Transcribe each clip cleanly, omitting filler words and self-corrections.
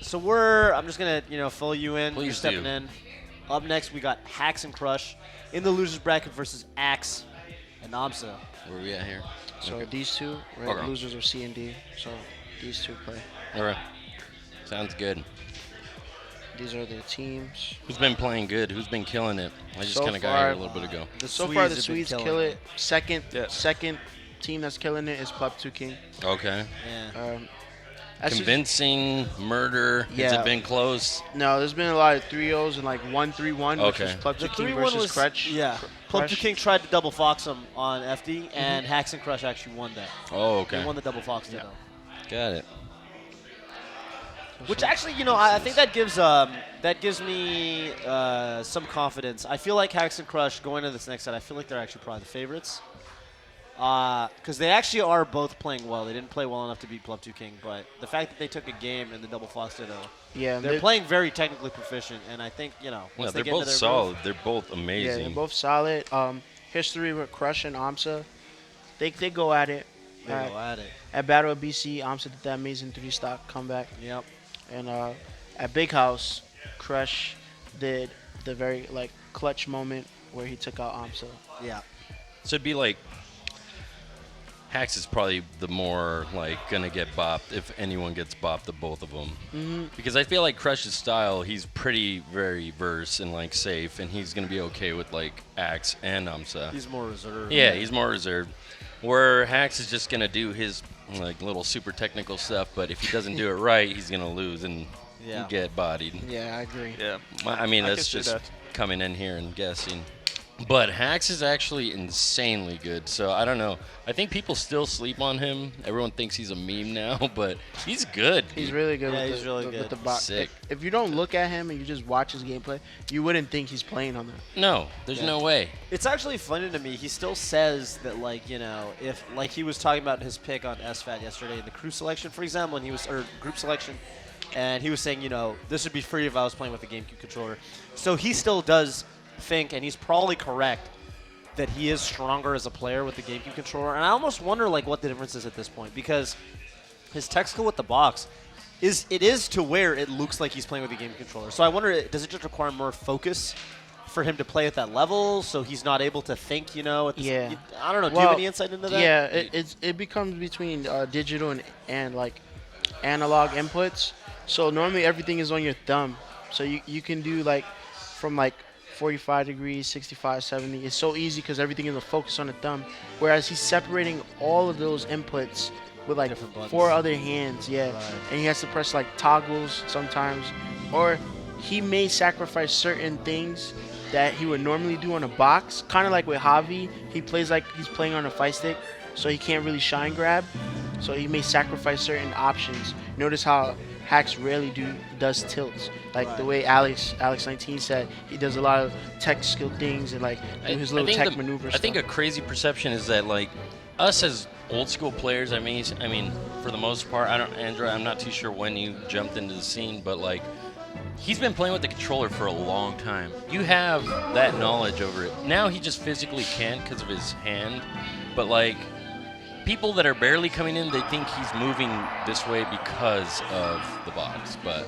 So I'm just gonna fill you in. You're stepping in. Up next, we got Hacks and Crush in the losers bracket versus Axe and AMSa. Where are we at here? So these two, right? Okay. Losers are C and D. So these two play. All right. Sounds good. These are their teams. Who's been playing good? Who's been killing it? I just kind of got here a little bit ago. So far, the Swedes kill it. Second team that's killing it is Plup 2 King. Okay. Yeah. Convincing murder. Yeah. Has it been close? No, there's been a lot of 3-0s and like 1-3-1, which was Plup 2 King versus Crutch. Yeah. Plup 2 King tried to double fox him on FD, and Hacks and Crush actually won that. Oh, okay. They won the double fox though. Got it. Which actually, I think that gives me some confidence. I feel like Hacks and Crush going into this next set, I feel like they're actually probably the favorites. Because they actually are both playing well. They didn't play well enough to beat Plup 2 King, but the fact that they took a game in the double fox ditto, they're playing very technically proficient, and I think, Yeah, they're both solid. They're both amazing. Yeah, they're both solid. History with Crush and AMSa, they go at it. They go at it. At Battle of BC, AMSa did that amazing 3-stock comeback. Yep. And at Big House, Crush did the very clutch moment where he took out AMSa. Yeah. So it'd be like Hacks is probably the more gonna get bopped if anyone gets bopped of both of them. Because I feel like Crush's style, he's pretty very verse and safe, and he's gonna be okay with Axe and AMSa. He's more reserved. Yeah, he's more reserved. Where Hacks is just gonna do his little super technical stuff, but if he doesn't do it right, he's gonna lose and get bodied. Yeah, I agree. Yeah. I mean, that's just coming in here and guessing. But Hacks is actually insanely good, so I don't know. I think people still sleep on him. Everyone thinks he's a meme now, but he's good. He's really good. Yeah, he's really good. With the box. Sick. If you don't look at him and you just watch his gameplay, you wouldn't think he's playing on that. No, there's no way. It's actually funny to me. He still says that, if he was talking about his pick on SFAT yesterday in the crew selection, for example, or group selection, and he was saying, this would be free if I was playing with a GameCube controller. So he still does think, and he's probably correct, that he is stronger as a player with the GameCube controller. And I almost wonder what the difference is at this point, because his tech skill with the box is to where it looks like he's playing with the GameCube controller. So I wonder, does it just require more focus for him to play at that level, so he's not able to think, I don't know. Do you have any insight into that? Yeah, it becomes between digital and analog inputs. So normally everything is on your thumb. So you can do from 45 degrees, 65, 70. It's so easy because everything is a focus on the thumb. Whereas he's separating all of those inputs with 4 other hands, Right. And he has to press toggles sometimes. Or he may sacrifice certain things that he would normally do on a box. Kind of like with Javi, he plays like he's playing on a fight stick, so he can't really shine grab. So he may sacrifice certain options. Notice how Hacks rarely does tilts. The way Alex 19 said, he does a lot of tech skill things and do his little tech maneuvers. I think a crazy perception is that us as old school players, I mean for the most part, Andrew, I'm not too sure when you jumped into the scene, but he's been playing with the controller for a long time. You have that knowledge over it. Now he just physically can't because of his hand, but people that are barely coming in, they think he's moving this way because of the box, but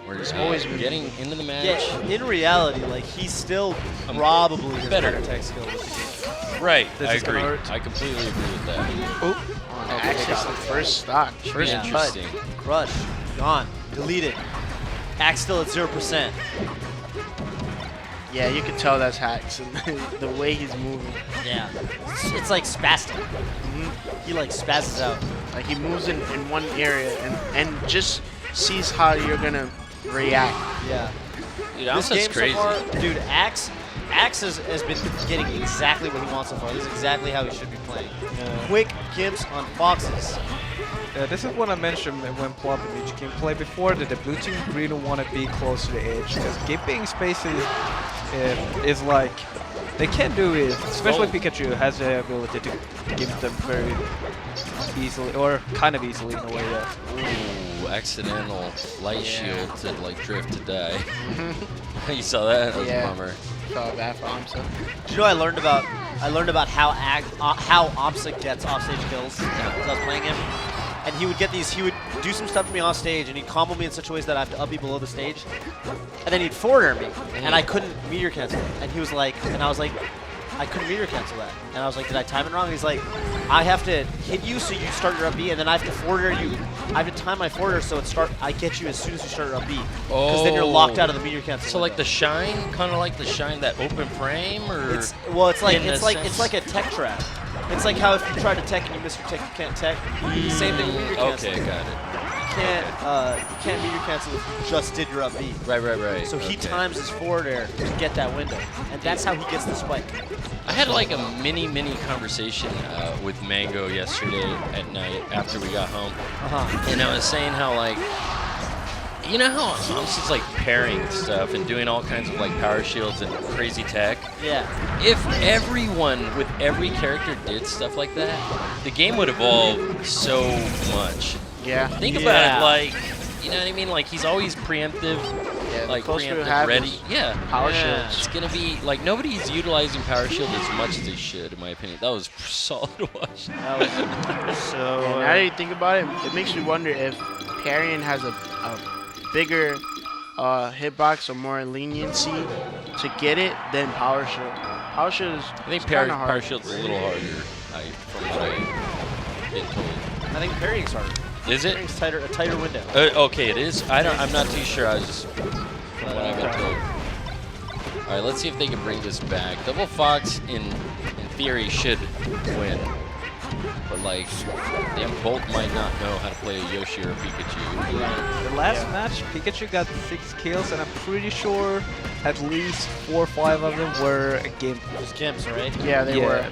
we're just always getting into the match. Yeah, in reality, he's still probably his better tech skill with the game. Right, I agree. I completely agree with that. Axe the first stock. First interesting. Crush, gone, deleted. Axe still at 0%. Yeah, you can tell that's Hacks and the way he's moving. Yeah, it's spastic. He spazzes out. He moves in one area and just sees how you're gonna react. Yeah. Dude, this game crazy. So far, dude, Axe has been getting exactly what he wants so far. This is exactly how he should be playing. Quick gimps on foxes. This is what I mentioned when Plup and EG King played before, that the blue team really want to be close to the edge, because gimping spaces is they can't do it, especially Pikachu has the ability to gimp them very easily, or kind of easily in a way. Ooh, accidental light shield to drift to die. You saw that? That was a bummer. Felt bad for AMSa. Do you know what I learned about how AMSa gets offstage kills as I was playing him, and he would get these. He do some stuff to me on stage, and he'd combo me in such ways that I have to up B below the stage, and then he'd forward air me, and I couldn't meteor cancel. And he was like, and I was like, I couldn't meteor cancel that. And I was like, did I time it wrong? And he's like, I have to hit you so you start your up B, and then I have to forward air you. I have to time my forward air so I get you as soon as you start your up B, because then you're locked out of the meteor cancel. So like the shine, kind of like the shine that open frame, or it's like a tech trap. It's like how if you try to tech and you miss your tech, you can't tech. Same thing with meteor cancel. Okay, got it. You can't meteor cancel if you just did your up B. Right. So he times his forward air to get that window, and that's how he gets the spike. I had like a mini conversation with Mango yesterday at night after we got home, and I was saying how like, you know how AMSa's like pairing stuff and doing all kinds of like power shields and crazy tech? Yeah. If everyone with every character did stuff like that, the game would evolve so much. Yeah. Think about it, like, you know what I mean? Like, he's always preemptive, Yeah, like, closer to preemptive, have ready. is Yeah. Power Yeah. shields. It's going to be, like, nobody's utilizing Power Shield as much as they should, in my opinion. That was solid to watch. That was so. And now that you think about it, it makes you wonder if Parrying has a bigger hitbox or more leniency to get it than Power Shield. Power Shield is I think kinda hard. Power Shield's a little harder, from what I get told. I think parrying's harder. Is it? Parrying's a tighter window. Okay, it is. I'm not too sure. I was just what I've been told. All right, let's see if they can bring this back. Double Fox, in theory, should win, but like, them both might not know how to play a Yoshi or a Pikachu. The last match, Pikachu got 6 kills, and I'm pretty sure at least 4 or 5 of them were game. Just Gims, right? Yeah, they were.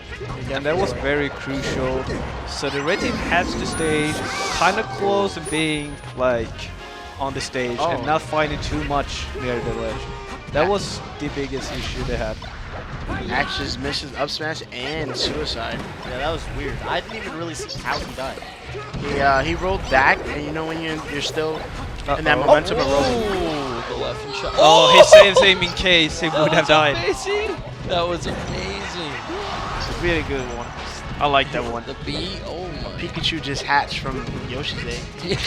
And that was very crucial. So the red team has to stay kind of close and being like on the stage and not fighting too much near the ledge. That was the biggest issue they had. Axe's misses up smash and suicide. Yeah, that was weird. I didn't even really see how he died. He rolled back, and you know when you're still in that momentum of rolling. Oh, the Leffen shot. Oh, he saves him in case he would have died. Amazing. That was amazing. Really good one. I like that one. The B, oh my. Pikachu just hatched from Yoshi's egg.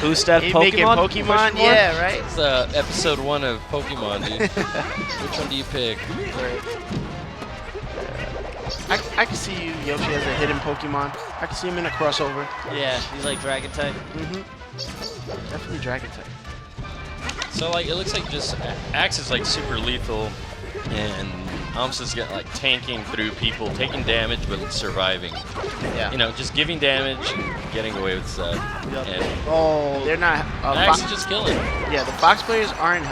Who's that He Pokemon? making Pokemon? Yeah, right? It's episode 1 of Pokemon, dude. Which one do you pick? I can see you, Yoshi, as a hidden Pokemon. I can see him in a crossover. Yeah, he's like Dragon type. Definitely Dragon type. So like, it looks like just Axe is like super lethal, and AMSa's got like tanking through people, taking damage but surviving. Yeah. You know, just giving damage, and getting away with stuff. Yep. And They're not. Axe is just killing. Yeah, the Fox players aren't.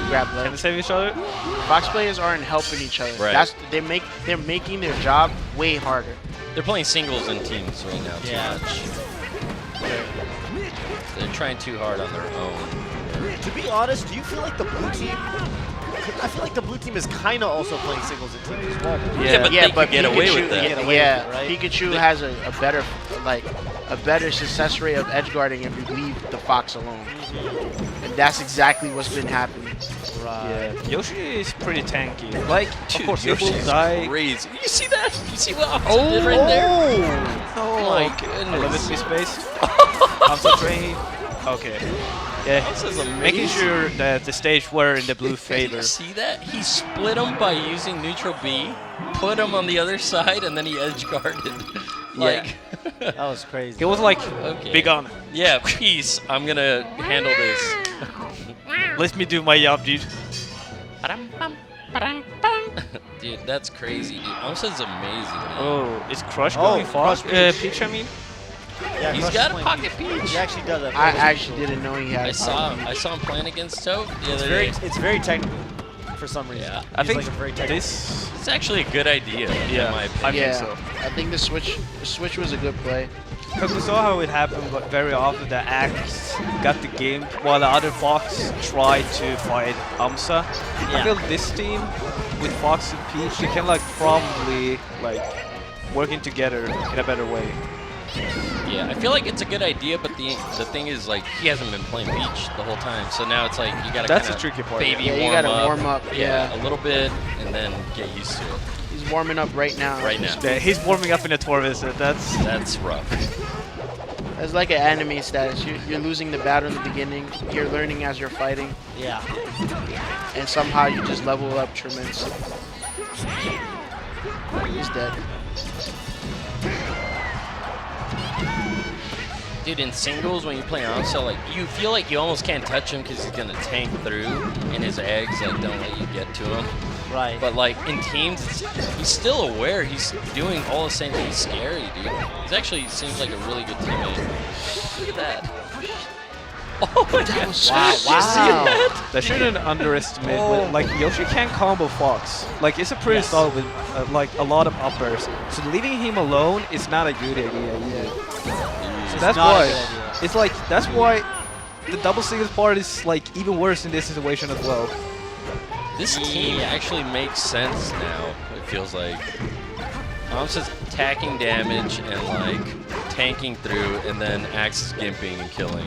Grab Can they left. save each other? Fox players aren't helping each other. Right. They're making their job way harder. They're playing singles and teams right now too Yeah. much. They're trying too hard on their own. To be honest, do you feel like the blue team? I feel like the blue team is kind of also playing singles and teams as well. Yeah, but they but could get away with that. Get away Yeah, with it, right? Pikachu has a better success rate of edge guarding if you leave the Fox alone, and that's exactly what's been happening. Right. Yeah. Yoshi is pretty tanky. Like, Dude, of course, he will Yoshi's die. crazy. You see that? You see what AMSA did right there? Oh My I love goodness. it, space. AMSa training. Okay. Yeah, AMSa's amazing. making sure that the stage were in the blue Did favor. you see that? He split him by using neutral B, put him on the other side, and then he edge guarded. Like, That was crazy. He was like, okay. big on. Yeah, peace. I'm gonna handle this. Let me do my job, dude. Dude, that's crazy, dude. AMSa's amazing, man. Oh, is Crush Oh, going fast? Crush Peach. Peach, I mean. Yeah, He's Crush got is a playing. pocket Peach. He actually does that. I actually didn't know he had. I saw him playing against Toad the It's other very, day. it's very technical for some reason. Yeah. I He's think like a very technical. this. It's actually a good idea, in my opinion. I think Yeah, so. I think the switch was a good play. Because we saw how it happened, but very often the Axe got the game while the other Fox tried to fight AMSa. I Yeah. feel this team with Fox and Peach, they can like probably like working together in a better way. Yeah, I feel like it's a good idea, but the thing is, like, he hasn't been playing Peach the whole time, so now it's like you gotta That's kinda the tricky part. baby Yeah, you warm gotta up. warm up, yeah. A little bit, and then get used to it. He's warming up right now. Right now. Yeah, he's warming up in a tour visit. That's That's rough. It's like an anime status. You're losing the battle in the beginning. You're learning as you're fighting, Yeah. and somehow you just level up tremendously. He's dead. Dude, in singles, when you play AMSa, like, you feel like you almost can't touch him because he's going to tank through, and his eggs, like, don't let you get to him. Right. But, like, in teams, he's still aware. He's doing all the same things. He's scary, dude. He actually seems like a really good teammate. Look at that. Oh, my God. was so Wow. sick. Wow. See that? That shouldn't underestimate. Like Yoshi can combo Fox. Like it's a pretty Yes. solid with like a lot of uppers. So leaving him alone is not a good idea yet. So that's not a why good idea. it's like that's why the double singles part is like even worse in this situation as well. This team actually makes sense now, it feels like. AMSa's attacking damage and, like, tanking through, and then Axe is gimping and killing.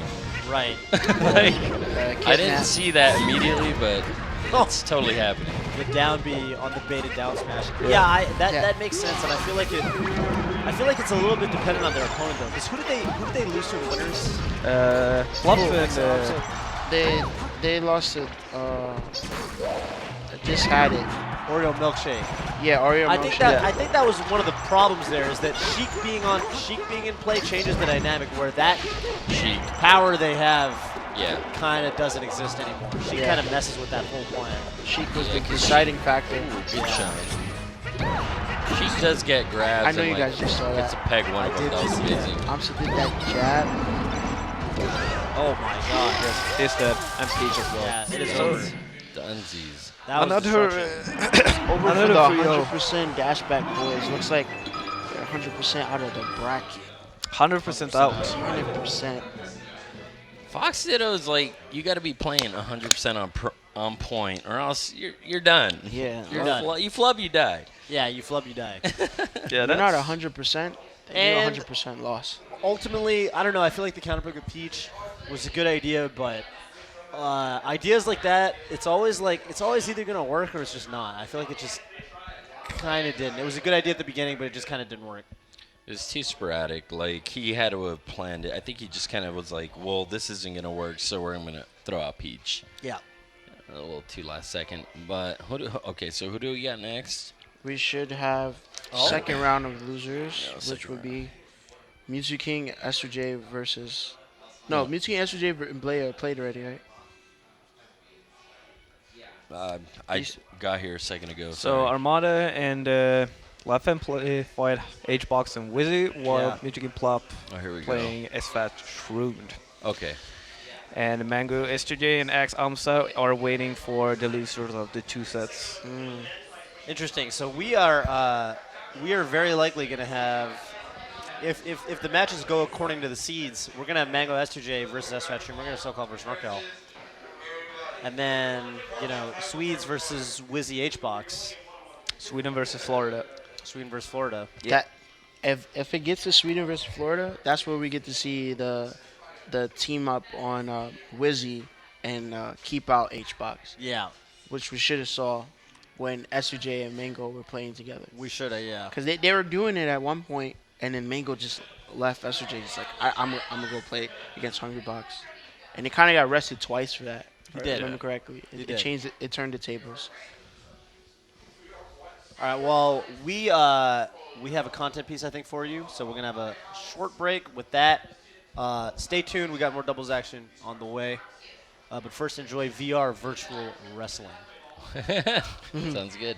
Right. Like, I didn't Kidnap. see that immediately, but it's totally happening. The down B on the baited down smash. Yeah, that makes sense, and I feel like it's a little bit dependent on their opponent though. Because who did they lose to in the winners? Plup and They lost it. Just had it. Oreo milkshake. Yeah, Oreo I think Milkshake. I think that was one of the problems there is that Sheik being in play changes the dynamic where that Sheik. power they have Yeah. kind of doesn't exist anymore. Sheik Yeah. kind of messes with that whole plan. Sheik was Yeah, the 'cause deciding factor. Good Yeah. shot. Sheik does get grabs. I know and, you like, guys just saw gets a that. peg one of them. did That was just see that. amazing. AMSa did that jab. Oh my god. is that I'm Peach as well. Yeah, it is Oh, over. Dunsies. That was Another destruction. Over for Another the 3-0. 100% dashback boys. Looks like they're 100% out of the bracket. 100% out. 100%. Fox Ditto's like, you got to be playing 100% on point, or else you're done. Yeah. You're done. You flub, you die. Yeah, you flub, you die. Yeah, They're that's not 100%. They're And- 100% loss. Ultimately, I don't know. I feel like the counterpick with Peach was a good idea, but ideas like that, it's always either gonna work or it's just not. I feel like it just kind of didn't. It was a good idea at the beginning, but it just kind of didn't work. It was too sporadic. Like, he had to have planned it. I think he just kind of was like, well, this isn't going to work, so we're going to throw out Peach. Yeah. A little too last second. But, okay, so who do we got next? We should have Oh. second round of losers, Yeah, which second would be Mewtwo King, SJ versus... No, Mewtwo King, SJ, and Blea played already, right? I got here a second ago. So sorry. Armada and Leffen fight EGtv.Box and Wizzrobe, while Yeah. Michigan Plup Oh, here we go. playing SFAT Shroomed. Okay. And Mango, SJ, and EGtv.Amsa are waiting for the losers of the two sets. Interesting. So we are very likely going to have, if the matches go according to the seeds, we're going to have Mango S2J versus SFAT Stream. We're going to have SoCal versus Norcal. And then, Swedes versus Wizzy H-Box. Sweden versus Florida. Sweden versus Florida. That if it gets to Sweden versus Florida, that's where we get to see the team up on Wizzy and keep out H-Box, Yeah, which we should have saw when SUJ and Mango were playing together. we should have, yeah. Because they were doing it at one point, and then Mango just left SUJ. He's like, I'm going to go play against Hungrybox. And they kind of got arrested twice for that. If I did. remember correctly. He It did. changed. It turned the tables. All right, well, we have a content piece, I think, for you. So we're going to have a short break with that. Stay tuned. We got more doubles action on the way. But first, enjoy VR virtual wrestling. Sounds good.